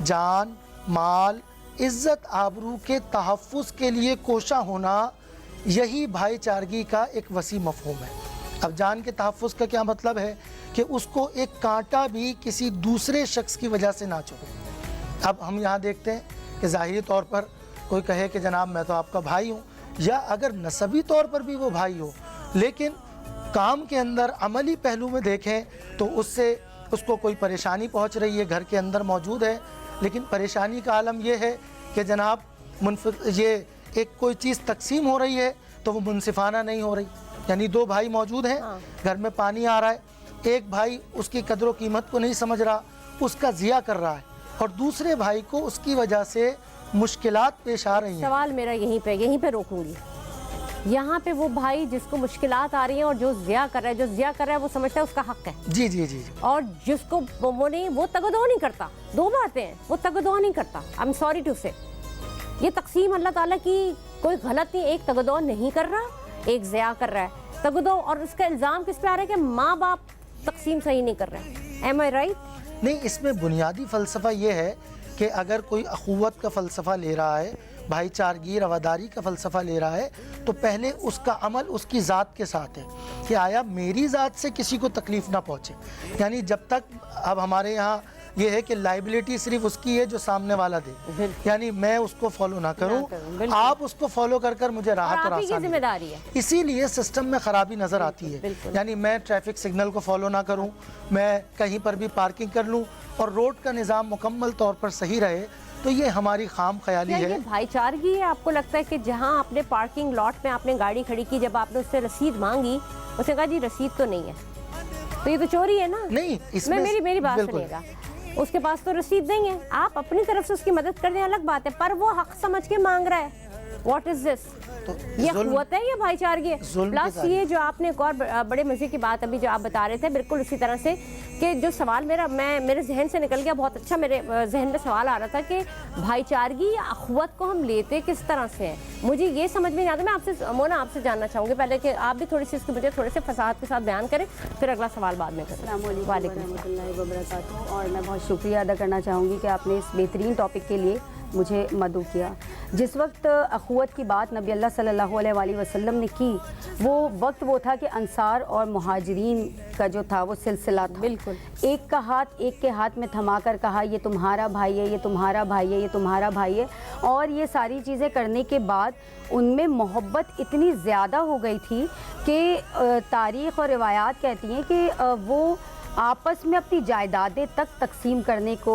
جان مال عزت آبرو کے تحفظ کے لیے کوشاں ہونا یہی بھائی چارگی کا ایک وسیع مفہوم ہے۔ اب جان کے تحفظ کا کیا مطلب ہے کہ اس کو ایک کانٹا بھی کسی دوسرے شخص کی وجہ سے نہ چبھے۔ اب ہم یہاں دیکھتے ہیں کہ ظاہری طور پر کوئی کہے کہ جناب میں تو آپ کا بھائی ہوں، یا اگر نسبی طور پر بھی وہ بھائی ہو، لیکن کام کے اندر عملی پہلو میں دیکھیں تو اس کو کوئی پریشانی پہنچ رہی ہے، گھر کے اندر موجود ہے، لیکن پریشانی کا عالم یہ ہے کہ جناب یہ ایک کوئی چیز تقسیم ہو رہی ہے تو وہ منصفانہ نہیں ہو رہی، یعنی دو بھائی موجود ہیں، گھر میں پانی آ رہا ہے، ایک بھائی اس کی قدر و قیمت کو نہیں سمجھ رہا، اس کا ضیاع کر رہا ہے، اور دوسرے بھائی کو اس کی وجہ سے مشکلات پیش آ رہی ہیں۔ سوال میرا یہیں پہ روکوں گی، یہاں پہ وہ بھائی جس کو مشکلات آ رہی ہیں اور جو ضیاع کر رہا ہے وہ سمجھتا ہے اس کا حق ہے، جی جی جی، اور جس کو وہ تگدو نہیں کرتا، دو باتیں ہیں، وہ تگدو نہیں کرتا، I'm sorry to say، یہ تقسیم اللہ تعالیٰ کی کوئی غلط نہیں، ایک تگدو نہیں کر رہا، ایک ضیاع کر رہا ہے تگدو، اور اس کا الزام کس پہ آ رہا ہے کہ ماں باپ تقسیم صحیح نہیں کر رہے۔ Am I right؟ نہیں، اس میں بنیادی فلسفہ یہ ہے کہ اگر کوئی اخوت کا فلسفہ لے رہا ہے، بھائی چارگی رواداری کا فلسفہ لے رہا ہے، تو پہلے اس کا عمل اس کی ذات کے ساتھ ہے کہ آیا میری ذات سے کسی کو تکلیف نہ پہنچے، یعنی جب تک اب ہمارے یہاں یہ ہے کہ لائبلٹی صرف اس کی ہے جو سامنے والا دے، یعنی میں اس کو فالو نہ کروں، آپ اس کو فالو کر کر مجھے راحت اور آسانی، ذمہ داری ہے، اسی لیے سسٹم میں خرابی نظر آتی ہے، یعنی میں ٹریفک سگنل کو فالو نہ کروں، میں کہیں پر بھی پارکنگ کر لوں اور روڈ کا نظام مکمل طور پر صحیح رہے، تو یہ ہماری خام خیالی ہے۔ یہ بھائی چارگی ہے؟ آپ کو لگتا ہے کہ جہاں آپ نے پارکنگ لاٹ میں آپ نے گاڑی کھڑی کی، جب آپ نے اس سے رسید مانگی، اس نے کہا جی رسید تو نہیں ہے، تو یہ تو چوری ہے نا؟ نہیں، اس میں میری بات سنیے گا، اس کے پاس تو رسید نہیں ہے، آپ اپنی طرف سے اس کی مدد کرنے الگ بات ہے، پر وہ حق سمجھ کے مانگ رہا ہے، واٹ از دس؟ یہ قوت ہے یا بھائی چارگی ہے؟ پلس یہ جو آپ نے ایک اور بڑے مزے کی بات ابھی جو آپ بتا رہے تھے، بالکل اسی طرح سے کہ جو سوال میرے ذہن سے نکل گیا، بہت اچھا میرے ذہن میں سوال آ رہا تھا کہ بھائی چارگی یا اخوت کو ہم لیتے کس طرح سے ہیں؟ مجھے یہ سمجھ میں نہیں آتا۔ میں آپ سے مونا آپ سے جاننا چاہوں گی پہلے کہ آپ بھی تھوڑی سی اس کی مجھے تھوڑے سے فصاحت کے ساتھ بیان کریں، پھر اگلا سوال بعد میں کریں۔ السلام علیکم ورحمۃ اللہ وبرکاتہ، اور میں بہت شکریہ ادا کرنا چاہوں گی کہ آپ نے اس بہترین ٹاپک کے لیے مجھے مدعو کیا۔ جس وقت اخوت کی بات نبی اللہ صلی اللہ علیہ وآلہ وسلم نے کی، وہ وقت وہ تھا کہ انصار اور مہاجرین کا جو تھا وہ سلسلہ تھا، بالکل ایک کا ہاتھ ایک کے ہاتھ میں تھما کر کہا یہ تمہارا بھائی ہے، یہ تمہارا بھائی ہے، یہ تمہارا بھائی ہے، اور یہ ساری چیزیں کرنے کے بعد ان میں محبت اتنی زیادہ ہو گئی تھی کہ تاریخ اور روایات کہتی ہیں کہ وہ آپس میں اپنی جائیدادیں تک تقسیم کرنے کو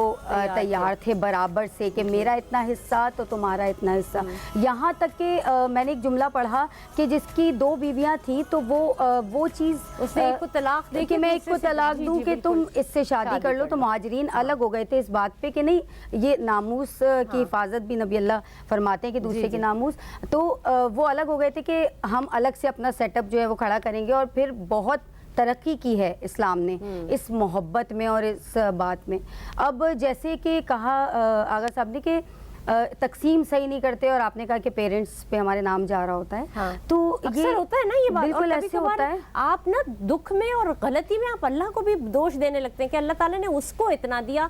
تیار تھے برابر سے، کہ میرا اتنا حصہ تو تمہارا اتنا حصہ، یہاں تک کہ میں نے ایک جملہ پڑھا کہ جس کی 2 بیویاں تھیں تو وہ چیز اس نے ایک کو طلاق دے کہ میں ایک کو طلاق دوں کہ تم اس سے شادی کر لو، تو مہاجرین الگ ہو گئے تھے اس بات پہ کہ نہیں، یہ ناموس کی حفاظت بھی نبی اللہ فرماتے ہیں کہ دوسرے کے ناموس، تو وہ الگ ہو گئے تھے کہ ہم الگ سے اپنا سیٹ اپ جو ہے وہ کھڑا کریں گے، اور پھر بہت ترقی کی ہے اسلام نے اس محبت میں اور اس بات میں۔ اب جیسے کہ کہا آغا صاحب نے کہ تقسیم صحیح نہیں کرتے، اور آپ نے کہا کہ پیرنٹس پہ ہمارے نام جا رہا ہوتا ہے، تو اکثر ہوتا ہے نا یہ بات، بالکل ایسے ہوتا ہے۔ آپ نا دکھ میں اور غلطی میں آپ اللہ کو بھی دوش دینے لگتے ہیں کہ اللہ تعالیٰ نے اس کو اتنا دیا،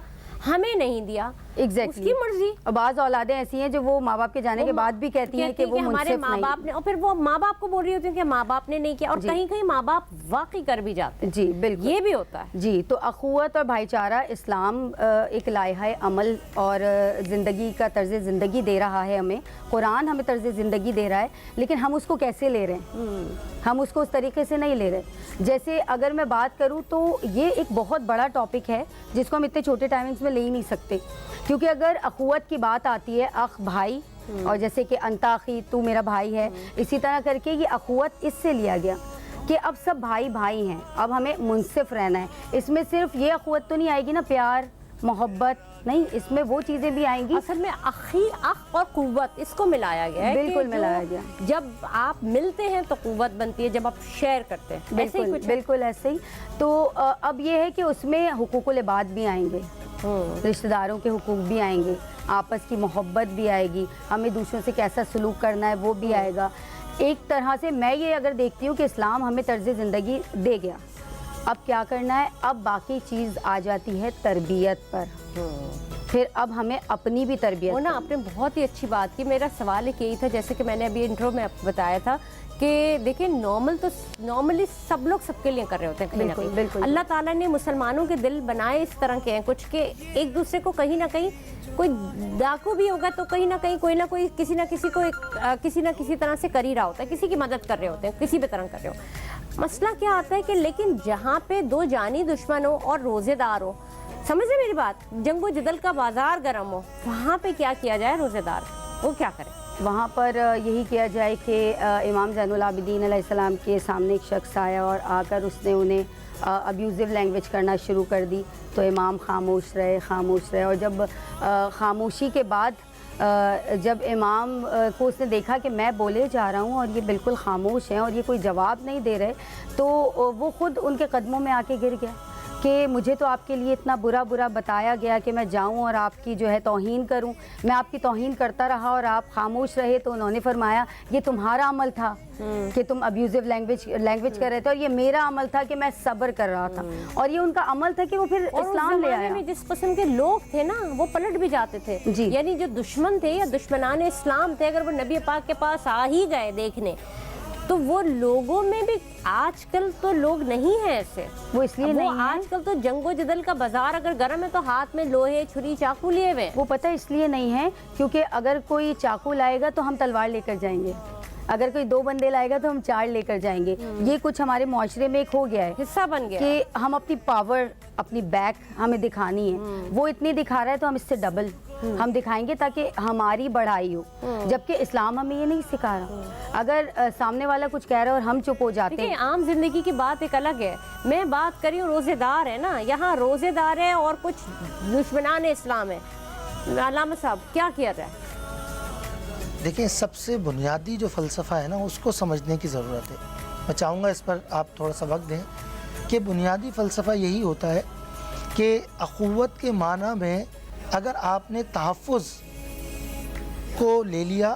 ہمیں نہیں دیا، اس کی مرضی۔ اور بعض اولادیں ایسی ہیں جو وہ ماں باپ کے جانے کے بعد بھی کہتی ہیں کہ وہ ہمارے ماں باپ نے، اور پھر وہ ماں باپ کو بول رہی ہوتی ہیں کہ ماں باپ نے نہیں کیا، اور کہیں کہیں ماں باپ واقعی کر بھی جاتے ہیں۔ جی بالکل، یہ بھی ہوتا ہے۔ جی، تو اخوت اور بھائی چارہ اسلام ایک لائحہ عمل اور زندگی کا طرز زندگی دے رہا ہے ہمیں، قرآن ہمیں طرز زندگی دے رہا ہے، لیکن ہم اس کو کیسے لے رہے ہیں؟ ہم اس کو اس طریقے سے نہیں لے رہے۔ جیسے اگر میں بات کروں تو یہ ایک بہت بڑا ٹاپک ہے جس کو ہم اتنے چھوٹے ٹائمنگز میں لے ہی نہیں سکتے، کیونکہ اگر اخوت کی بات آتی ہے، اخ بھائی، اور جیسے کہ انتا اخی، تو میرا بھائی ہے، اسی طرح کر کے یہ اخوت اس سے لیا گیا کہ اب سب بھائی بھائی ہیں، اب ہمیں منصف رہنا ہے۔ اس میں صرف یہ اخوت تو نہیں آئے گی نا، پیار محبت نہیں، اس میں وہ چیزیں بھی آئیں گی۔ اصل میں اخ اور قوت اس کو ملایا گیا ہے، بالکل ملایا گیا۔ جب آپ ملتے ہیں تو قوت بنتی ہے، جب آپ شیئر کرتے ہیں، بالکل ایسے ہی۔ تو اب یہ ہے کہ اس میں حقوق العباد بھی آئیں گے، رشتہ داروں کے حقوق بھی آئیں گے، آپس کی محبت بھی آئے گی، ہمیں دوسروں سے کیسا سلوک کرنا ہے وہ بھی آئے گا۔ ایک طرح سے میں یہ اگر دیکھتی ہوں کہ اسلام ہمیں طرز زندگی دے گیا، اب کیا کرنا ہے؟ اب باقی چیز آ جاتی ہے تربیت پر۔ پھر اب ہمیں اپنی بھی تربیت وہ نا آپ نے بہت ہی اچھی بات کی. میرا سوال ایک یہی تھا، جیسے کہ میں نے ابھی انٹرو میں بتایا تھا کہ دیکھیں نارملی سب لوگ سب کے لیے کر رہے ہوتے ہیں کہیں نہ کہیں. بالکل. اللہ تعالیٰ نے مسلمانوں کے دل بنائے اس طرح کے ہیں کچھ کہ ایک دوسرے کو کہیں نہ کہیں، کوئی ڈاکو بھی ہوگا تو کہیں نہ کہیں کوئی نہ کوئی کسی نہ کسی کو کسی نہ کسی طرح سے کر ہی رہا ہوتا ہے، کسی کی مدد کر رہے ہوتے ہیں، کسی بھی طرح کر رہے ہو. مسئلہ کیا آتا ہے کہ لیکن جہاں پہ دو جانی دشمن ہو اور روزے دار ہو، سمجھ رہے میری بات، جنگ و جدل کا بازار گرم ہو، وہاں پہ کیا کیا جائے؟ روزے دار وہ کیا کرے؟ وہاں پر یہی کیا جائے کہ امام زین العابدین علیہ السلام کے سامنے ایک شخص آیا اور آ کر اس نے انہیں ابیوزو لینگویج کرنا شروع کر دی، تو امام خاموش رہے اور جب خاموشی کے بعد جب امام کو اس نے دیکھا کہ میں بولے جا رہا ہوں اور یہ بالکل خاموش ہیں اور یہ کوئی جواب نہیں دے رہے، تو وہ خود ان کے قدموں میں آ کے گر گیا کہ مجھے تو آپ کے لیے اتنا برا بتایا گیا کہ میں جاؤں اور آپ کی جو ہے توہین کروں، میں آپ کی توہین کرتا رہا اور آپ خاموش رہے. تو انہوں نے فرمایا یہ تمہارا عمل تھا کہ تم ابیوزو لینگویج کر رہے تھے، اور یہ میرا عمل تھا کہ میں صبر کر رہا تھا. اور یہ ان کا عمل تھا کہ وہ پھر اسلام لے آیا. جس قسم کے لوگ تھے نا وہ پلٹ بھی جاتے تھے. جی. یعنی جو دشمن تھے یا دشمنان اسلام تھے، اگر وہ نبی پاک کے پاس آ ہی گئے دیکھنے، تو وہ لوگوں میں بھی آج کل تو لوگ نہیں ہیں ایسے. وہ اس لیے نہیں آج کل تو جنگ و جدل کا بازار اگر گرم ہے تو ہاتھ میں لوہے چھری چاقو لیے ہوئے. وہ پتہ اس لیے نہیں ہے کیونکہ اگر کوئی چاقو لائے گا تو ہم تلوار لے کر جائیں گے، اگر کوئی 2 بندے لائے گا تو ہم 4 لے کر جائیں گے. یہ کچھ ہمارے معاشرے میں ایک ہو گیا ہے، حصہ بن گیا کہ ہم اپنی پاور، اپنی بیک ہمیں دکھانی ہے. وہ اتنی دکھا رہا ہے تو ہم اس سے ڈبل ہم دکھائیں گے تاکہ ہماری بڑھائی ہو. جبکہ اسلام ہمیں یہ نہیں سکھا رہا. اگر سامنے والا کچھ کہہ رہا ہے اور ہم چپ ہو جاتے ہیں. عام زندگی کی بات ایک الگ ہے. میں بات کری ہوں روزے دار ہے نا، یہاں روزے دار ہے اور کچھ دشمنان اسلام ہے. علامہ صاحب کیا کیا جائے؟ دیکھیں، سب سے بنیادی جو فلسفہ ہے نا اس کو سمجھنے کی ضرورت ہے. میں چاہوں گا اس پر آپ تھوڑا سا وقت دیں کہ بنیادی فلسفہ یہی ہوتا ہے کہ اخوت کے معنی میں اگر آپ نے تحفظ کو لے لیا،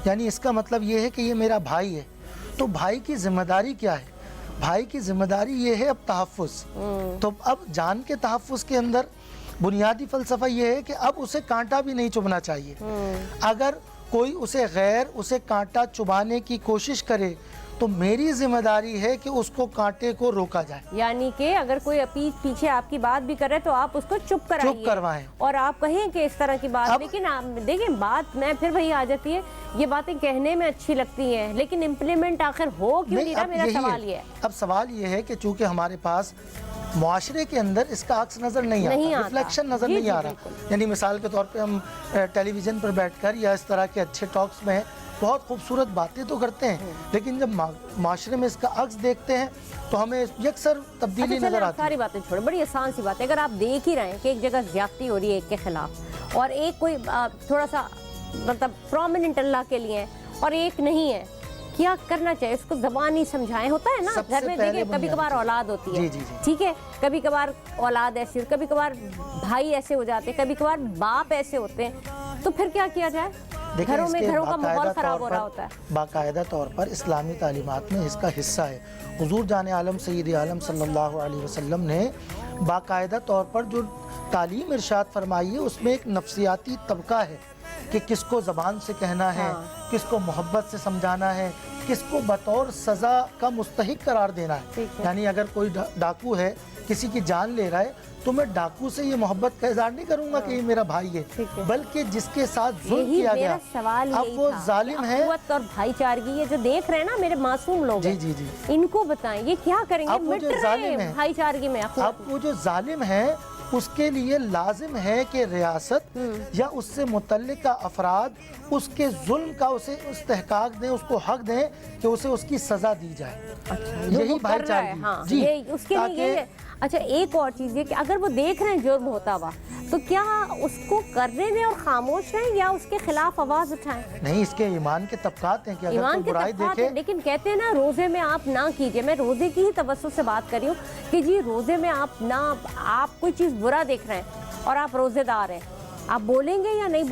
یعنی اس کا مطلب یہ ہے کہ یہ میرا بھائی ہے، تو بھائی کی ذمہ داری کیا ہے؟ بھائی کی ذمہ داری یہ ہے اب تحفظ. تو اب جان کے تحفظ کے اندر بنیادی فلسفہ یہ ہے کہ اب اسے کانٹا بھی نہیں چبھنا چاہیے. اگر کوئی اسے کانٹا چبانے کی کوشش کرے تو میری ذمہ داری ہے کہ اس کو کانٹے کو روکا جائے. یعنی کہ اگر کوئی پیچھے آپ کی بات بھی کرے تو آپ اس کو چپ کروائیں اور آپ کہیں کہ اس طرح کی بات. لیکن آپ دیکھیں بات میں پھر وہی آ جاتی ہے، یہ باتیں کہنے میں اچھی لگتی ہیں لیکن امپلیمنٹ آخر ہو کیوں نہیں رہا؟ میرا سوال یہ ہے. اب سوال یہ ہے کہ چونکہ ہمارے پاس معاشرے کے اندر اس کا عکس نظر نہیں آتا، ریفلیکشن نظر نہیں آ رہا. یعنی مثال کے طور پہ ہم ٹیلی ویژن پر بیٹھ کر یا اس طرح کے اچھے ٹاکس میں بہت خوبصورت باتیں تو کرتے ہیں، لیکن جب معاشرے میں اس کا عکس دیکھتے ہیں تو ہمیں یکسر تبدیلی نظر آتی ہے. ساری باتیں چھوڑیں، بڑی آسان سی بات ہے. اگر آپ دیکھ ہی رہے ہیں کہ ایک جگہ زیادتی ہو رہی ہے ایک کے خلاف، اور ایک کوئی تھوڑا سا مطلب پرومیننٹ اللہ کے لیے ہے اور ایک نہیں ہے، کیا کرنا چاہیے؟ اس کو زبانی سمجھائیں. ہوتا ہے نا گھر میں، دیکھیں کبھی کبھار اولاد ہوتی ہے، ٹھیک ہے، کبھی کبھار اولاد ایسی، کبھی کبھار بھائی ایسے ہو جاتے ہیں، کبھی کبھار باپ ایسے ہوتے ہیں، تو پھر کیا کیا جائے؟ گھروں کا ماحول خراب ہو رہا ہوتا ہے. باقاعدہ طور پر اسلامی تعلیمات میں اس کا حصہ ہے. حضور جان عالم سید عالم صلی اللہ علیہ وسلم نے باقاعدہ طور پر جو تعلیم ارشاد فرمائی ہے اس میں ایک نفسیاتی طبقہ ہے کہ کس کو زبان سے کہنا ہے، کس کو محبت سے سمجھانا ہے، کس کو بطور سزا کا مستحق قرار دینا ہے. یعنی اگر کوئی ڈاکو ہے کسی کی جان لے رہا ہے تو میں ڈاکو سے یہ محبت کا اظہار نہیں کروں گا کہ یہ میرا بھائی ہے، بلکہ جس کے ساتھ ظلم کیا گیا اب وہ ظالم ہے. اخوت اور بھائی چارگی، یہ جو دیکھ رہے ہیں نا میرے معصوم لوگ ہیں، ان کو بتائیں یہ کیا کریں گے؟ مٹ رہے ہیں بھائی چارگی میں. اب وہ جو ظالم ہے اس کے لیے لازم ہے کہ ریاست یا اس سے متعلقہ افراد اس کے ظلم کا اسے استحقاق دیں، اس کو حق دیں کہ اسے اس کی سزا دی جائے. یہی بھائی چارگی. اس کے لیے اچھا ایک اور چیز یہ کہ اگر وہ دیکھ رہے ہیں جرم ہوتا ہوا تو کیا اس کو کرنے دیں اور خاموش رہیں یا اس کے خلاف آواز اٹھائیں؟ نہیں، اس کے ایمان کے طبقات ہیں کہ اگر کوئی برائی دیکھے. لیکن کہتے ہیں نا روزے میں آپ نہ کیجئے. میں روزے کی ہی توسط سے بات کر رہی ہوں کہ جی روزے میں آپ کوئی چیز برا دیکھ رہے ہیں اور آپ روزے دار ہیں آپ بولیں گے یا نہیں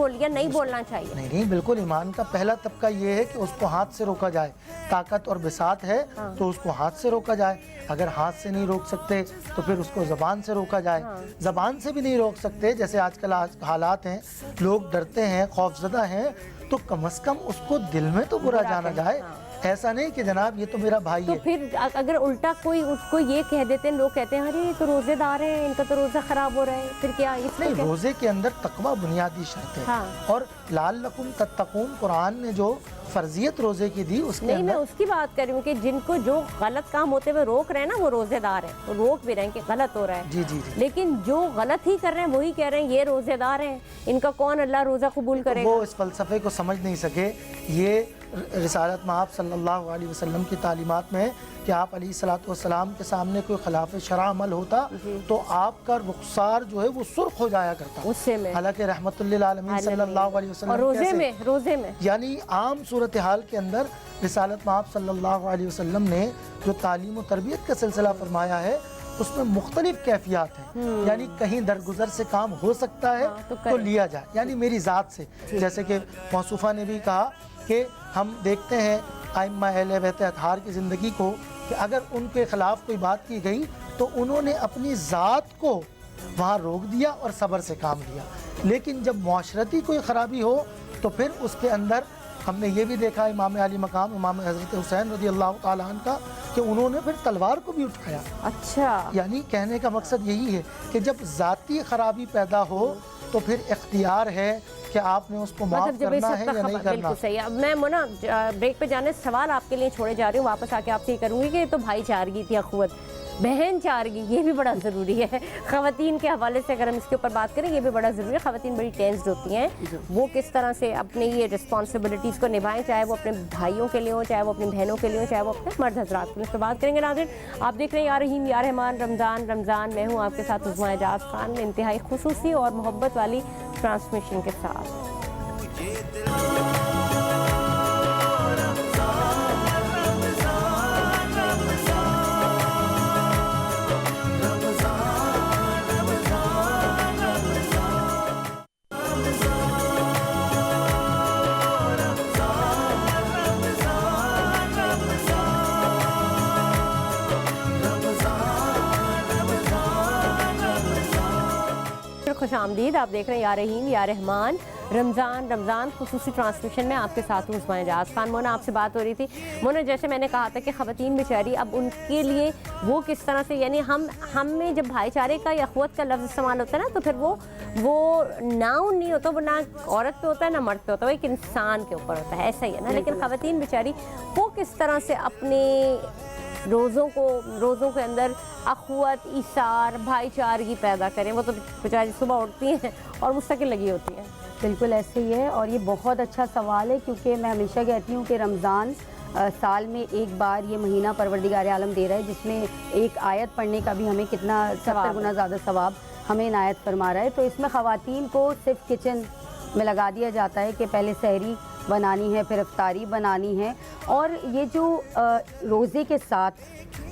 بولنا چاہیے؟ نہیں بالکل، ایمان کا پہلا طبقہ یہ ہے کہ اس کو ہاتھ سے روکا جائے. طاقت اور بساط ہے تو اس کو ہاتھ سے روکا جائے. اگر ہاتھ سے نہیں روک سکتے تو پھر اس کو زبان سے روکا جائے. زبان سے بھی نہیں روک سکتے، جیسے آج کل حالات ہیں، لوگ ڈرتے ہیں، خوف زدہ ہیں، تو کم از کم اس کو دل میں تو برا جانا جائے. ایسا نہیں کہ جناب یہ تو میرا بھائی تو ہے. پھر اگر الٹا کوئی اس کو یہ کہہ دیتے ہیں، لوگ کہتے ہیں ارے یہ تو روزے دار ہیں، ان کا تو روزہ خراب ہو رہا ہے، پھر کیا اس میں نہیں، روزے کے اندر تقوی بنیادی شرط ہے. اور لعلکم تتقون قرآن نے جو فرضیت روزے کی دی اس کے نہیں، میں اندر اس کی بات کر رہی ہوں کہ جن کو جو غلط کام ہوتے ہوئے روک رہے ہیں نا، وہ روزے دار ہیں، وہ روک بھی رہے ہیں کہ غلط ہو رہا ہے. جی جی جی لیکن جو غلط ہی کر رہے ہیں وہی کہہ رہے ہیں یہ روزے دار ہیں، ان کا کون اللہ روزہ قبول کرے گا؟ وہ اس فلسفے کو سمجھ نہیں سکے. یہ رسالت مآب صلی اللہ علیہ وسلم کی تعلیمات میں ہے کہ آپ علیہ الصلوۃ والسلام کے سامنے کوئی خلاف شرع عمل ہوتا تو آپ کا رخسار جو ہے وہ سرخ ہو جایا کرتا. غصے میں. حالانکہ رحمت للعالمین صلی اللہ علیہ وسلم اور روزے میں یعنی عام صورتحال کے اندر رسالت مآب صلی اللہ علیہ وسلم نے جو تعلیم و تربیت کا سلسلہ فرمایا ہے اس میں مختلف کیفیات ہیں. یعنی کہیں درگزر سے کام ہو سکتا ہے تو لیا جائے. یعنی میری ذات سے، جیسے کہ موصوفہ نے بھی کہا کہ ہم دیکھتے ہیں ائمہ اہل بیت اطہار کی زندگی کو کہ اگر ان کے خلاف کوئی بات کی گئی تو انہوں نے اپنی ذات کو وہاں روک دیا اور صبر سے کام لیا. لیکن جب معاشرتی کوئی خرابی ہو تو پھر اس کے اندر ہم نے یہ بھی دیکھا امام علی مقام امام حضرت حسین رضی اللہ تعالیٰ عنہ کا کہ انہوں نے پھر تلوار کو بھی اٹھایا. اچھا، یعنی کہنے کا مقصد یہی ہے کہ جب ذاتی خرابی پیدا ہو تو پھر اختیار ہے کہ آپ نے اس کو معاف کرنا ہے یا نہیں کرنا. بالکل صحیح. اب میں مونا بریک پہ جانے سوال آپ کے لیے چھوڑے جا رہی ہوں، واپس آ کے آپ سے یہ کروں گی کہ یہ تو بھائی چارگی تھی، اخوت، بہن چارگی، یہ بھی بڑا ضروری ہے. خواتین کے حوالے سے اگر ہم اس کے اوپر بات کریں، یہ بھی بڑا ضروری ہے. خواتین بڑی ٹینسڈ ہوتی ہیں، وہ کس طرح سے اپنے یہ رسپانسبلٹیز کو نبھائیں، چاہے وہ اپنے بھائیوں کے لیے ہوں، چاہے وہ اپنی بہنوں کے لیے ہوں، چاہے وہ اپنے مرد حضرات کے لیے. اس پہ بات کریں گے. ناظرین، آپ دیکھ رہے ہیں یا رحیم یا رحمان، رمضان. میں ہوں آپ کے ساتھ عظمیٰ اعجاز خان، انتہائی خصوصی اور محبت والی ٹرانسمیشن کے ساتھ. خوش آمدید. آپ دیکھ رہے ہیں یا رحیم یا رحمان، رمضان خصوصی ٹرانسمیشن میں آپ کے ساتھ ہوں عثمان اعجاز خان. مونا، آپ سے بات ہو رہی تھی. مونا، جیسے میں نے کہا تھا کہ خواتین بیچاری اب ان کے لیے وہ کس طرح سے، یعنی ہم میں جب بھائی چارے کا یا اخوت کا لفظ استعمال ہوتا ہے نا، تو پھر وہ ناؤن نہیں ہوتا، وہ نہ عورت پہ ہوتا ہے نہ مرد پہ ہوتا ہے، وہ ایک انسان کے اوپر ہوتا ہے. ایسا ہی ہے نا. لیکن خواتین بیچاری وہ کس طرح سے اپنے روزوں کے اندر اخوت، ایثار، بھائی چارگی پیدا کریں؟ وہ تو بیچاری صبح اٹھتی ہیں اور مستقل لگی ہوتی ہیں. بالکل ایسے ہی ہے، اور یہ بہت اچھا سوال ہے، کیونکہ میں ہمیشہ کہتی ہوں کہ رمضان سال میں ایک بار یہ مہینہ پروردگار عالم دے رہا ہے، جس میں ایک آیت پڑھنے کا بھی ہمیں کتنا 70 گنا زیادہ ثواب ہمیں عنایت فرما رہا ہے. تو اس میں خواتین کو صرف کچن میں لگا دیا جاتا ہے کہ پہلے سحری بنانی ہے، پھر افطاری بنانی ہے. اور یہ جو روزے کے ساتھ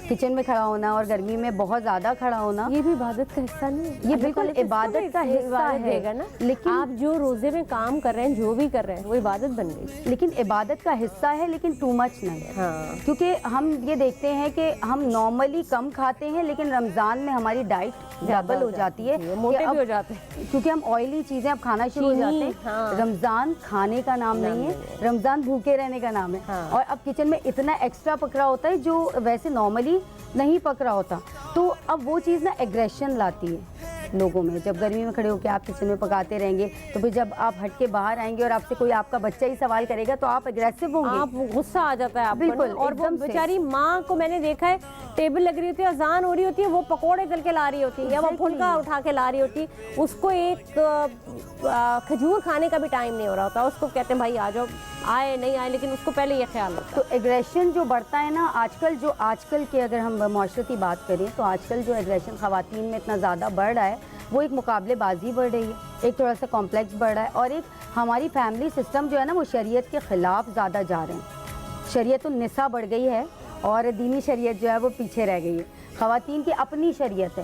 کچن میں کھڑا ہونا اور گرمی میں بہت زیادہ کھڑا ہونا، یہ بھی عبادت کا حصہ نہیں ہے. یہ بالکل عبادت کا حصہ ہے نا. لیکن آپ جو روزے میں کام کر رہے ہیں، جو بھی کر رہے ہیں، وہ عبادت بن گئی. لیکن عبادت کا حصہ ہے، لیکن ٹو مچ نہیں ہے. ہاں، کیونکہ ہم یہ دیکھتے ہیں کہ ہم نارملی کم کھاتے ہیں، لیکن رمضان میں ہماری ڈائٹ ڈبل ہو جاتی ہے، موٹے بھی ہو جاتے ہیں کیونکہ ہم آئلی چیزیں اب کھانا شروع ہو جاتے ہیں. رمضان کھانے کا نام نہیں ہے، رمضان بھوکے رہنے کا نام ہے. اور اب کچن میں اتنا ایکسٹرا پک رہا ہوتا ہے جو ویسے نارملی نہیں پک رہا ہوتا. تو اب وہ چیز نا ایگریشن لاتی ہے لوگوں میں. جب گرمی میں کھڑے ہو کے آپ کچن میں پکاتے رہیں گے، تو پھر جب آپ ہٹ کے باہر آئیں گے اور آپ سے کوئی آپ کا بچہ ہی سوال کرے گا تو آپ اگریسو ہوں گے، آپ غصہ آ جاتا ہے آپ کو. بالکل. اور وہ بیچاری ماں کو میں نے دیکھا ہے، ٹیبل لگ رہی ہوتی ہے، اذان ہو رہی ہوتی ہے، وہ پکوڑے تل کے لا رہی ہوتی ہے یا وہ پھلکا اٹھا کے لا رہی ہوتی ہے. اس کو ایک کھجور کھانے کا بھی ٹائم نہیں ہو رہا ہوتا. اس کو کہتے ہیں بھائی آ جاؤ، آئے نہیں آئے، لیکن اس کو پہلے یہ خیال رکھتا. تو ایگریشن جو بڑھتا ہے نا آج کل کے، اگر ہم معاشرتی بات کریں تو آج کل جو ایگریشن خواتین میں اتنا زیادہ بڑھ رہا ہے، وہ ایک مقابلے بازی بڑھ رہی ہے، ایک تھوڑا سا کمپلیکس بڑھ رہا ہے، اور ایک ہماری فیملی سسٹم جو ہے نا وہ شریعت کے خلاف زیادہ جا رہے ہیں. شریعت النساء بڑھ گئی ہے اور دینی شریعت جو ہے وہ پیچھے رہ گئی ہے. خواتین کی اپنی شریعت ہے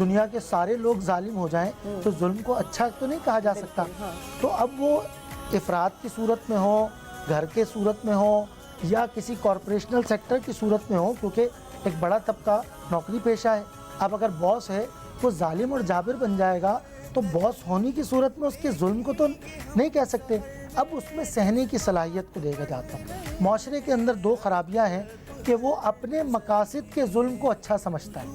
دنیا کے سارے لوگ ظالم ہو جائیں تو ظلم کو اچھا تو نہیں کہا جا سکتا. تو اب وہ افراد کی صورت میں ہو, گھر کے صورت میں ہو, یا کسی کارپوریشنل سیکٹر کی صورت میں ہو, کیونکہ ایک بڑا طبقہ نوکری پیشہ ہے. اب اگر باس ہے وہ ظالم اور جابر بن جائے گا تو باس ہونے کی صورت میں اس کے ظلم کو تو نہیں کہہ سکتے. اب اس میں سہنے کی صلاحیت کو دیکھا جاتا ہے. معاشرے کے اندر دو خرابیاں ہیں کہ وہ اپنے مقاصد کے ظلم کو اچھا سمجھتا ہے.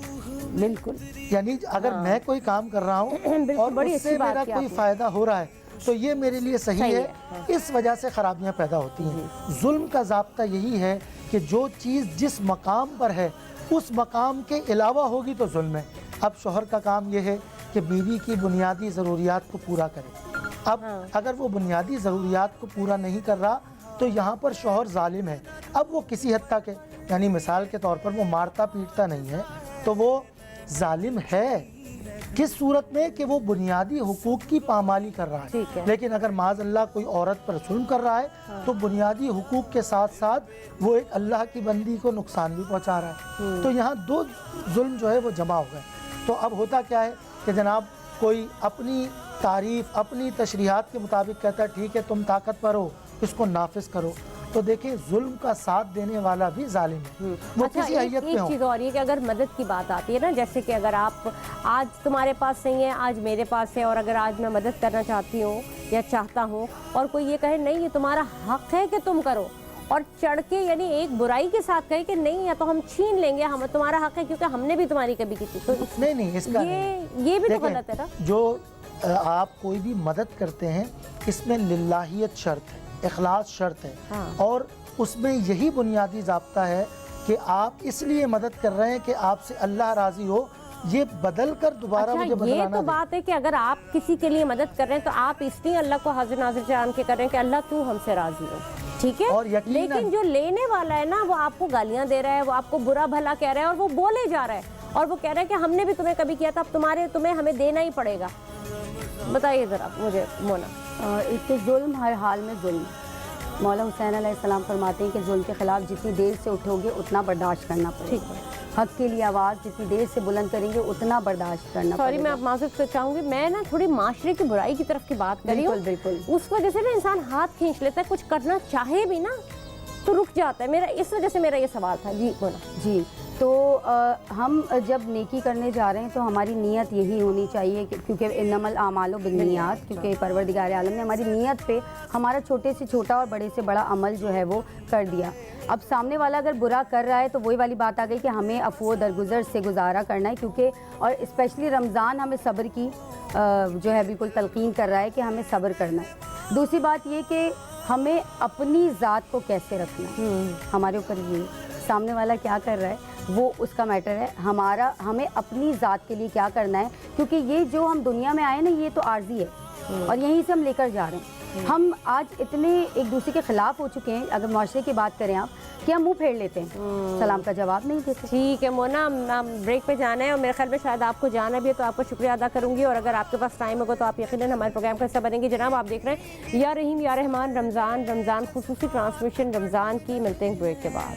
بالکل, یعنی اگر میں کوئی کام کر رہا ہوں اور اس سے میرا کوئی فائدہ ہو رہا ہے تو یہ میرے لیے صحیح ہے, اس وجہ سے خرابیاں پیدا ہوتی ہیں. ظلم کا ضابطہ یہی ہے کہ جو چیز جس مقام پر ہے اس مقام کے علاوہ ہوگی تو ظلم ہے. اب شوہر کا کام یہ ہے کہ بیوی کی بنیادی ضروریات کو پورا کرے. اب اگر وہ بنیادی ضروریات کو پورا نہیں کر رہا تو یہاں پر شوہر ظالم ہے. اب وہ کسی حد تک ہے, یعنی مثال کے طور پر وہ مارتا پیٹتا نہیں ہے تو وہ ظالم ہے. کس صورت میں کہ وہ بنیادی حقوق کی پامالی کر رہا ہے. لیکن اگر معاذ اللہ کوئی عورت پر ظلم کر رہا ہے تو بنیادی حقوق کے ساتھ ساتھ وہ ایک اللہ کی بندی کو نقصان بھی پہنچا رہا ہے. تو یہاں دو ظلم جو ہے وہ جمع ہو گئے. تو اب ہوتا کیا ہے کہ جناب کوئی اپنی تعریف اپنی تشریحات کے مطابق کہتا ہے ٹھیک ہے تم طاقتور ہو, اس کو نافذ کرو. تو دیکھیں ظلم کا ساتھ دینے والا بھی ظالم ہے, وہ کسی حیت میں ہو. ایک چیز اور یہ کہ اگر مدد کی بات آتی ہے نا, جیسے کہ اگر آپ آج تمہارے پاس نہیں ہے, آج میرے پاس ہے, اور اگر آج میں مدد کرنا چاہتی ہوں یا چاہتا ہوں اور کوئی یہ کہے نہیں یہ تمہارا حق ہے کہ تم کرو, اور چڑھ کے یعنی ایک برائی کے ساتھ کہے کہ نہیں یا تو ہم چھین لیں گے, ہم تمہارا حق ہے کیونکہ ہم نے بھی تمہاری کبھی کی تھی, تو نہیں اس کا یہ بھی تو غلط ہے نا. جو آپ کوئی بھی مدد کرتے ہیں اس میں للہیت شرط ہے, اخلاص شرط ہے, اور اس میں یہی بنیادی ضابطہ ہے کہ آپ اس لیے مدد کر رہے ہیں کہ آپ سے اللہ راضی ہو, یہ بدل کر دوبارہ مجھے بدلانا. یہ تو بات ہے کہ اگر آپ کسی کے لیے مدد کر رہے ہیں تو آپ اس لیے اللہ کو حاضر ناظر جان کے کر رہے ہیں کہ اللہ تو ہم سے راضی ہو, ٹھیک ہے. لیکن جو لینے والا ہے نا وہ آپ کو گالیاں دے رہا ہے, وہ آپ کو برا بھلا کہہ رہا ہے, اور وہ بولے جا رہا ہے, اور وہ کہہ رہا ہے کہ ہم نے بھی تمہیں کبھی کیا تھا, اب تمہیں ہمیں دینا ہی پڑے گا. بتائیے ذرا مجھے مونا. ایک تو ظلم ہر حال میں ظلم. مولا حسین علیہ السلام فرماتے ہیں کہ ظلم کے خلاف جتنی دیر سے اٹھو گے اتنا برداشت کرنا پڑے گا. حق کے لیے آواز جتنی دیر سے بلند کریں گے اتنا برداشت کرنا پڑے گا. میں آپ معذرت چاہوں گی, میں نا تھوڑی معاشرے کی برائی کی طرف کی بات کر رہی ہوں. بالکل اس وجہ سے نا انسان ہاتھ کھینچ لیتا ہے, کچھ کرنا چاہے بھی نا تو رک جاتا ہے. اس وجہ سے میرا یہ سوال تھا. جی بولا. جی تو ہم جب نیکی کرنے جا رہے ہیں تو ہماری نیت یہی ہونی چاہیے کیونکہ انما الاعمال بالنیات, کیونکہ پروردگار عالم نے ہماری نیت پہ ہمارا چھوٹے سے چھوٹا اور بڑے سے بڑا عمل جو ہے وہ کر دیا. اب سامنے والا اگر برا کر رہا ہے تو وہی والی بات آ گئی کہ ہمیں عفو و درگزر سے گزارا کرنا ہے, کیونکہ اور اسپیشلی رمضان ہمیں صبر کی جو ہے بالکل تلقین کر رہا ہے کہ ہمیں صبر کرنا ہے. دوسری بات یہ کہ ہمیں اپنی ذات کو کیسے رکھنا ہے, ہمارے اوپر یہ سامنے والا کیا کر رہا ہے وہ اس کا میٹر ہے. ہمیں اپنی ذات کے لیے کیا کرنا ہے, کیونکہ یہ جو ہم دنیا میں آئے نا یہ تو عارضی ہے اور یہیں سے ہم لے کر جا رہے ہیں. ہم آج اتنے ایک دوسرے کے خلاف ہو چکے ہیں, اگر معاشرے کی بات کریں آپ, کہ ہم منہ پھیر لیتے ہیں, سلام کا جواب نہیں دیتے. ٹھیک ہے مونا, بریک پہ جانا ہے اور میرے خیال میں شاید آپ کو جانا بھی ہے, تو آپ کو شکریہ ادا کروں گی, اور اگر آپ کے پاس ٹائم ہوگا تو آپ یقیناً ہمارے پروگرام کا حصہ بنیں گے. جناب آپ دیکھ رہے ہیں یا رحیم یا رحمان رمضان خصوصی ٹرانسمیشن رمضان کی. ملتے ہیں بریک کے بعد.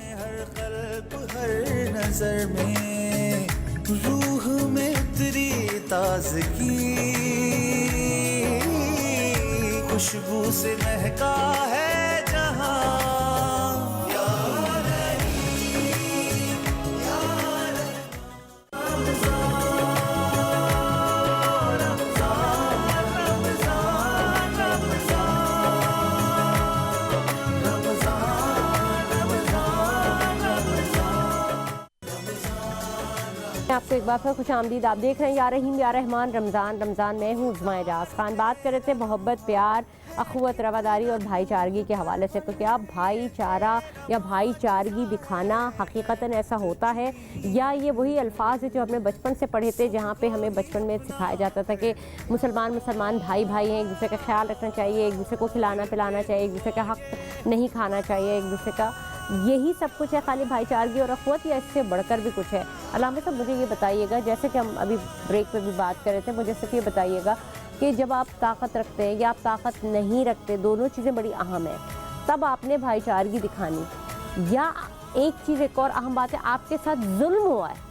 ہر نظر میں روح میں تیری تازگی, خوشبو سے مہکا ہے جہاں. آپ کو ایک بار پھر خوش آمدید. آپ دیکھ رہے ہیں یا رحیم یا رحمان رمضان میں ہوں عظمیٰ اعجاز خان. بات کر رہے تھے محبت, پیار, اخوت, رواداری اور بھائی چارگی کے حوالے سے. تو کیا بھائی چارہ یا بھائی چارگی دکھانا حقیقتاً ایسا ہوتا ہے, یا یہ وہی الفاظ ہیں جو ہم نے بچپن سے پڑھے تھے, جہاں پہ ہمیں بچپن میں سکھایا جاتا تھا کہ مسلمان بھائی ہیں, ایک دوسرے کا خیال رکھنا چاہیے, ایک دوسرے کو کھلانا پلانا چاہیے, ایک دوسرے کا حق نہیں کھانا چاہیے ایک دوسرے کا. یہی سب کچھ ہے خالی بھائی چارگی اور اخوت, یا اس سے بڑھ کر بھی کچھ ہے؟ علامہ صاحب مجھے یہ بتائیے گا, جیسے کہ ہم ابھی بریک پہ بھی بات کر رہے تھے, مجھے صرف یہ بتائیے گا کہ جب آپ طاقت رکھتے ہیں یا آپ طاقت نہیں رکھتے, دونوں چیزیں بڑی اہم ہیں, تب آپ نے بھائی چارگی دکھانی, یا ایک چیز ایک اور اہم بات ہے آپ کے ساتھ ظلم ہوا ہے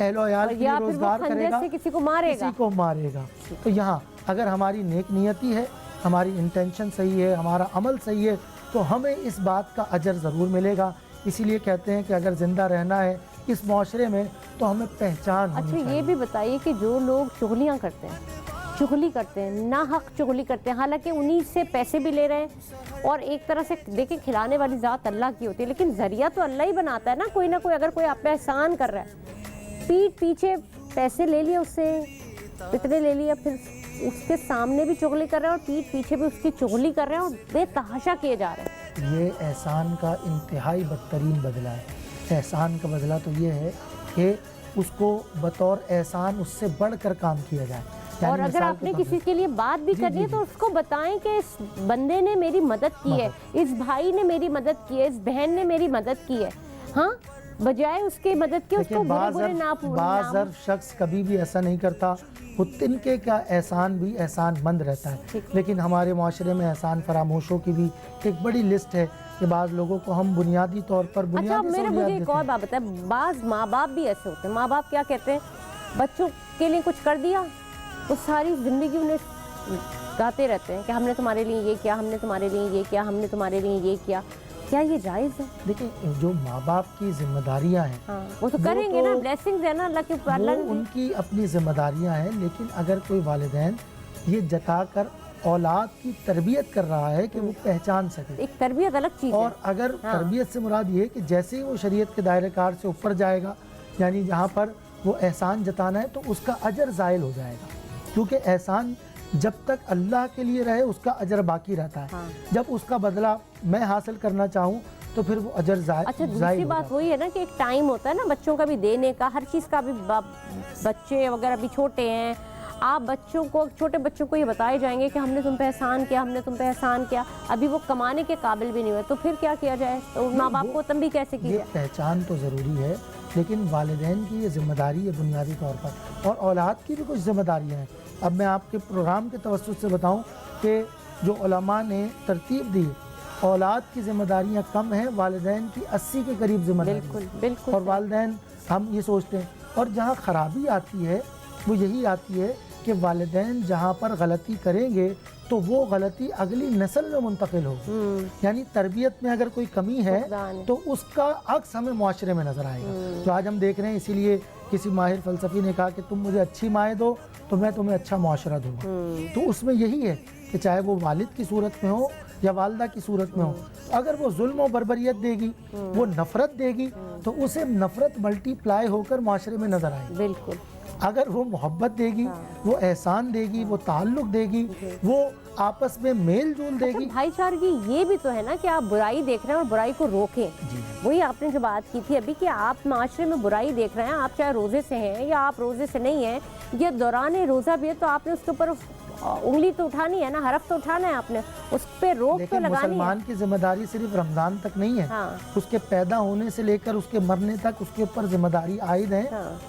اہل و عیال اور کے لیے یا پھر وہ روزگار کرے خنجر گا، سے کسی کو مارے گا۔ کسی کو مارے گا۔ تو یہاں اگر ہماری نیک نیتی ہے، ہماری انٹینشن صحیح ہے، ہمارا عمل صحیح ہے، تو ہمیں اس بات کا اجر ضرور ملے گا۔ اسی لیے کہتے ہیں کہ اگر زندہ رہنا ہے اس معاشرے میں تو ہمیں پہچان ہونی اچھا چاہیے۔ یہ بھی بتائیے کہ جو لوگ چغلیاں کرتے ہیں، چغلی کرتے ہیں، ناحق چغلی کرتے ہیں، حالانکہ انہی سے پیسے بھی لے رہے ہیں، اور ایک طرح سے دیکھیں کھلانے والی ذات اللہ کی ہوتی ہے، لیکن ذریعہ تو اللہ ہی بناتا ہے نا کوئی نہ کوئی۔ اگر کوئی آپ پہ احسان کر رہا ہے، پیٹھ پیچھے پیسے لے لیے اس سے، اتنے لے لیے، پھر اس کے سامنے بھی چغلی کر رہے ہیں اور پیٹھ پیچھے بھی اس کی چغلی کر رہے ہیں اور بے تحاشا کیے جا رہے ہیں۔ یہ احسان کا انتہائی بدترین بدلہ ہے۔ احسان کا بدلہ تو یہ ہے کہ اس کو بطور احسان اس سے بڑھ کر کام کیا جائے۔ اور یعنی اگر مثال آپ کے نے طور کسی کے لیے بات بھی کرنی ہے تو اس کو بتائیں کہ اس بندے نے میری مدد کی ہے، اس بھائی نے میری مدد کی ہے، اس بہن نے میری مدد کی ہے، ہاں، بجائے اس کی مدد کے اس کو برے برے بعض شخص کبھی بھی ایسا نہیں کرتا، وہ تنکے کا احسان بھی احسان مند رہتا ہے۔ لیکن ہمارے معاشرے میں احسان فراموشوں کی بھی ایک بڑی لسٹ ہے کہ بعض لوگوں کو ہم بنیادی طور پر اچھا بنیادی مجھے سہولیات ایک دیتے اور ہیں۔ بات بتائیں، بعض ماں باپ بھی ایسے ہوتے ہیں، ماں باپ کیا کہتے ہیں، بچوں کے لیے کچھ کر دیا، وہ ساری زندگی انہیں گاتے رہتے ہیں کہ ہم نے تمہارے لیے یہ کیا، ہم نے تمہارے لیے یہ کیا، ہم نے تمہارے لیے یہ کیا۔ کیا یہ جائز ہے؟ دیکھیں جو ماں باپ کی ذمہ داریاں ہیں ہاں وہ تو کریں گے نا، بلیسنگز ہے نا اللہ کے اوپر، وہ اللہ ان کی اپنی ذمہ داریاں ہیں، لیکن اگر کوئی والدین یہ جتا کر اولاد کی تربیت کر رہا ہے کہ وہ پہچان سکے، ایک تربیت الگ چیز ہے۔ اور اگر تربیت سے مراد یہ ہے کہ جیسے ہی وہ شریعت کے دائرہ کار سے اوپر جائے گا، یعنی جہاں پر وہ احسان جتانا ہے تو اس کا اجر زائل ہو جائے گا، کیونکہ احسان جب تک اللہ کے لیے رہے اس کا اجر باقی رہتا ہے۔ جب اس کا بدلہ میں حاصل کرنا چاہوں تو پھر وہ اجر زائل اچھا دوسری بات وہی ہے نا کہ ایک ٹائم ہوتا ہے نا بچوں کا بھی دینے کا، ہر چیز کا بھی، بچے وغیرہ بھی چھوٹے ہیں، آپ بچوں کو، چھوٹے بچوں کو یہ بتائے جائیں گے کہ ہم نے تم پہ احسان کیا، ہم نے تم پہ احسان کیا، ابھی وہ کمانے کے قابل بھی نہیں ہوئے، تو پھر کیا کیا جائے؟ تو ماں باپ کو تنبیہ کیسے کی یہ جائے؟ پہچان تو ضروری ہے، لیکن والدین کی یہ ذمہ داری ہے بنیادی طور پر، اور اولاد کی بھی کچھ ذمہ داریاں ہیں۔ اب میں آپ کے پروگرام کے توسط سے بتاؤں کہ جو علماء نے ترتیب دی، اولاد کی ذمہ داریاں کم ہیں، والدین کی 80 کے قریب ذمہ داری بالکل بالکل۔ اور والدین ہم یہ سوچتے ہیں، اور جہاں خرابی آتی ہے وہ یہی آتی ہے کہ والدین جہاں پر غلطی کریں گے تو وہ غلطی اگلی نسل میں منتقل ہوگی، یعنی تربیت میں اگر کوئی کمی ہے تو اس کا عکس ہمیں معاشرے میں نظر آئے گا، جو آج ہم دیکھ رہے ہیں۔ اسی لیے کسی ماہر فلسفی نے کہا کہ تم مجھے اچھی مائیں دو تو میں تمہیں اچھا معاشرہ دوں گا، تو اس میں یہی ہے کہ چاہے وہ والد کی صورت میں ہو یا والدہ کی صورت میں ہو، اگر وہ ظلم و بربریت دے گی، وہ نفرت دے گی، تو اسے نفرت ملٹی پلائی ہو کر معاشرے میں نظر آئے گی۔ بالکل۔ اگر وہ محبت دے گی، وہ احسان دے گی، وہ تعلق دے گی، وہ آپس میں میل جول دے گی۔ بھائی چارگی یہ بھی تو ہے نا کہ آپ برائی دیکھ رہے ہیں اور برائی کو روکیں۔ وہی آپ نے جو بات کی تھی ابھی کہ آپ معاشرے میں برائی دیکھ رہے ہیں، آپ چاہے روزے سے ہیں یا آپ روزے سے نہیں ہیں، یا دوران روزہ بھی ہے، تو آپ نے اس کے اوپر انگلی تو اٹھانی ہے نا، حرف تو اٹھانا ہے، آپ نے اس پہ روک تو لیکن لگانی ہے۔ مسلمان کی ذمہ داری صرف رمضان تک نہیں ہے، اس کے پیدا ہونے سے لے کر اس کے مرنے تک اس کے اوپر ذمہ داری عائد ہے،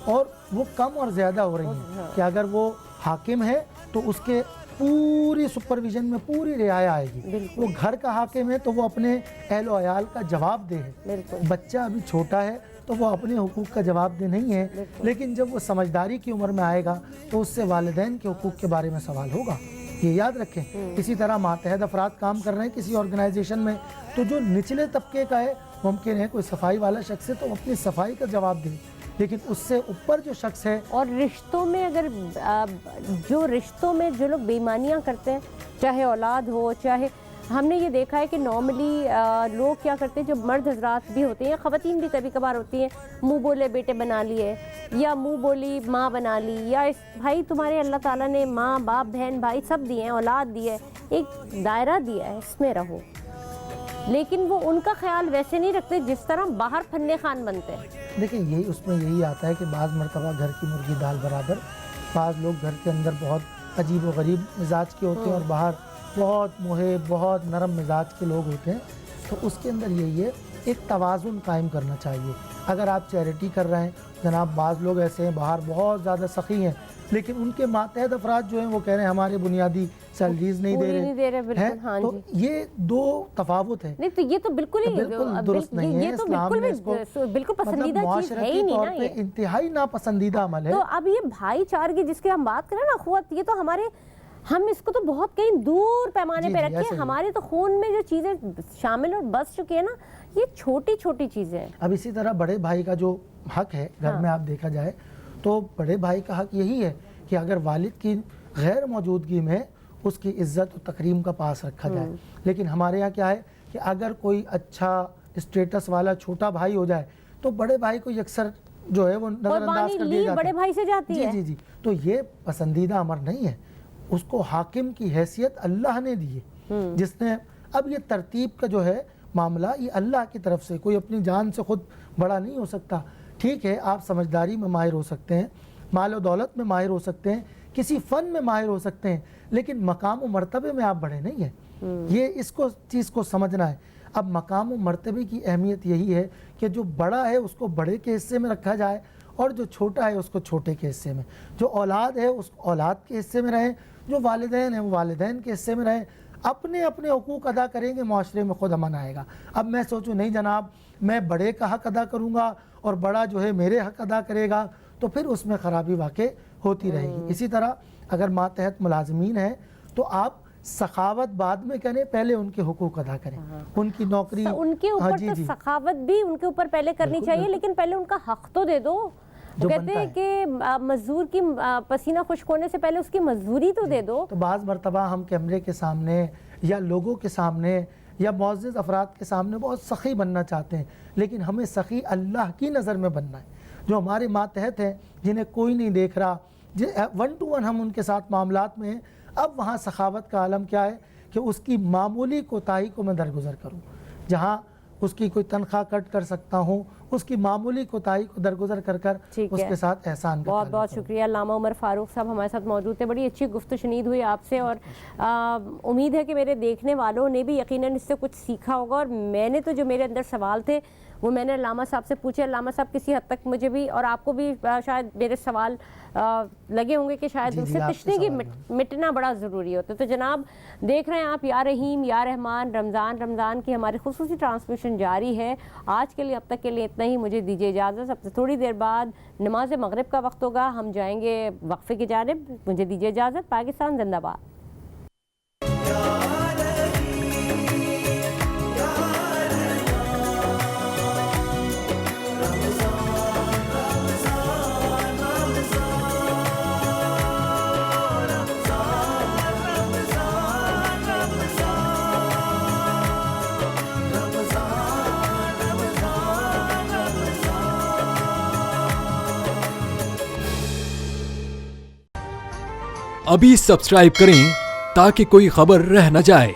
اور وہ کم اور زیادہ ہو رہی ہیں کہ اگر وہ حاکم ہے تو اس کے پوری سپرویژن میں پوری رعایا آئے گی، وہ گھر کا حاکم ہے تو وہ اپنے اہل و عیال کا جواب دہ ہے، بچہ ابھی چھوٹا ہے تو وہ اپنے حقوق کا جواب دہ نہیں ہے، لیکن جب وہ سمجھداری کی عمر میں آئے گا تو اس سے والدین کے حقوق کے بارے میں سوال ہوگا، یہ یاد رکھیں۔ اسی طرح ماتحت افراد کام کر رہے ہیں کسی آرگنائزیشن میں، تو جو نچلے طبقے کا ہے، ممکن ہے کوئی صفائی والا شخص ہے تو وہ اپنی صفائی کا جواب دے، لیکن اس سے اوپر جو شخص ہے، اور رشتوں میں اگر جو لوگ بے ایمانیاں کرتے ہیں، چاہے اولاد ہو، چاہے، ہم نے یہ دیکھا ہے کہ نارملی لوگ کیا کرتے ہیں، جو مرد حضرات بھی ہوتے ہیں، خواتین بھی کبھی کبھار ہوتی ہیں، منہ بولے بیٹے بنا لیے، یا منہ بولی ماں بنا لی، یا بھائی تمہارے اللہ تعالیٰ نے ماں باپ بہن بھائی سب دیے ہیں، اولاد دی ہے، ایک دائرہ دیا ہے، اس میں رہو، لیکن وہ ان کا خیال ویسے نہیں رکھتے جس طرح باہر فنے خان بنتے ہیں۔ دیکھیں یہی اس میں یہی آتا ہے کہ بعض مرتبہ گھر کی مرغی دال برابر، بعض لوگ گھر کے اندر بہت عجیب و غریب مزاج کے ہوتے ہیں اور باہر بہت محب بہت نرم مزاج کے لوگ ہوتے ہیں، تو اس کے اندر یہی ہے ایک توازن قائم کرنا چاہیے۔ اگر آپ چیریٹی کر رہے ہیں، جناب بعض لوگ ایسے ہیں باہر بہت زیادہ سخی ہیں، لیکن ان کے ماتحت افراد جو ہیں وہ کہہ رہے ہیں ہمارے بنیادی سیلریز نہیں دے رہے بالکل، ہیں، ہاں تو جی، یہ دو تفاوت ہے، نہیں تو یہ تو بالکل ہی درست نہیں ہے۔ یہ تو اسلام نے اس کو بالکل پسندیدہ چیز ہے معاشرتی ہی نہیں طور نا پہ یہ۔ انتہائی ناپسندیدہ عمل ہے۔ تو اب یہ بھائی چارگی جس کی ہم بات کریں نا، اخوت، یہ تو ہمارے، ہم اس کو تو بہت کہیں دور پیمانے پہ رکھے ہیں، ہمارے تو خون میں جو چیزیں شامل اور بس چکی ہیں نا، یہ چھوٹی چھوٹی چیزیں ہیں۔ اب اسی طرح بڑے بھائی کا جو حق ہے گھر میں آپ دیکھا جائے تو بڑے بھائی کا حق یہی ہے کہ اگر والد کی غیر موجودگی میں اس کی عزت و تکریم کا پاس رکھا جائے، لیکن ہمارے یہاں کیا ہے کہ اگر کوئی اچھا اسٹیٹس والا چھوٹا بھائی ہو جائے تو بڑے بھائی کو یکسر جو ہے وہ نظر انداز کر دیا جاتا ہے، بڑے بھائی سے جاتی ہے۔ جی جی، تو یہ پسندیدہ امر نہیں ہے، اس کو حاکم کی حیثیت اللہ نے دی ہے، جس نے اب یہ ترتیب کا جو ہے معاملہ یہ اللہ کی طرف سے، کوئی اپنی جان سے خود بڑا نہیں ہو سکتا۔ ٹھیک ہے آپ سمجھداری میں ماہر ہو سکتے ہیں، مال و دولت میں ماہر ہو سکتے ہیں، کسی فن میں ماہر ہو سکتے ہیں، لیکن مقام و مرتبے میں آپ بڑے نہیں ہیں، یہ اس کو چیز کو سمجھنا ہے۔ اب مقام و مرتبے کی اہمیت یہی ہے کہ جو بڑا ہے اس کو بڑے کے حصے میں رکھا جائے اور جو چھوٹا ہے اس کو چھوٹے کے حصے میں، جو اولاد ہے اس اولاد کے حصے میں رہیں، جو والدین ہیں وہ والدین کے حصے میں رہیں، اپنے اپنے حقوق ادا کریں گے، معاشرے میں خود امن آئے گا۔ اب میں سوچوں نہیں جناب میں بڑے کا حق ادا کروں گا اور بڑا جو ہے میرے حق ادا کرے گا، تو پھر اس میں خرابی واقع ہوتی رہے گی۔ اسی طرح اگر ماتحت ملازمین ہیں تو آپ سخاوت بعد میں کریں، پہلے ان کے حقوق ادا کریں، ان کی نوکری، ان کے اوپر تو سخاوت بھی ان کے اوپر پہلے کرنی چاہیے، لیکن پہلے ان کا حق تو دے دو۔ وہ کہتے ہیں کہ مزدور کی پسینہ خشک ہونے سے پہلے اس کی مزدوری تو دے دو۔ تو بعض مرتبہ ہم کیمرے کے سامنے یا لوگوں کے سامنے یا معزز افراد کے سامنے بہت سخی بننا چاہتے ہیں، لیکن ہمیں سخی اللہ کی نظر میں بننا ہے۔ جو ہمارے ماتحت ہیں جنہیں کوئی نہیں دیکھ رہا، ون ٹو ون ہم ان کے ساتھ معاملات میں ہیں، اب وہاں سخاوت کا عالم کیا ہے کہ اس کی معمولی کوتاہی کو میں درگزر کروں، جہاں اس کی کوئی تنخواہ کٹ کر سکتا ہوں، اس کی معمولی کوتاہی کو درگزر کر اس کے ساتھ احسان کا بہت بہت شکریہ۔ علامہ عمر فاروق صاحب ہمارے ساتھ موجود تھے، بڑی اچھی گفتگو شنید ہوئی آپ سے، اور امید ہے کہ میرے دیکھنے والوں نے بھی یقیناً اس سے کچھ سیکھا ہوگا، اور میں نے تو جو میرے اندر سوال تھے وہ میں نے علامہ صاحب سے پوچھے۔ علامہ صاحب کسی حد تک مجھے بھی اور آپ کو بھی شاید میرے سوال لگے ہوں گے کہ شاید اس سے تشنگی مٹنا بڑا ضروری ہوتا ہے۔ تو جناب دیکھ رہے ہیں آپ یا رحیم یا رحمان، رمضان کی ہماری خصوصی ٹرانسمیشن جاری ہے۔ آج کے لیے اب تک کے لیے اتنا ہی، مجھے دیجیے اجازت، اب سے تھوڑی دیر بعد نماز مغرب کا وقت ہوگا، ہم جائیں گے وقفے کی جانب۔ مجھے دیجیے اجازت، پاکستان زندہ باد۔ ابھی سبسکرائب کریں تاکہ کوئی خبر رہ نہ جائے۔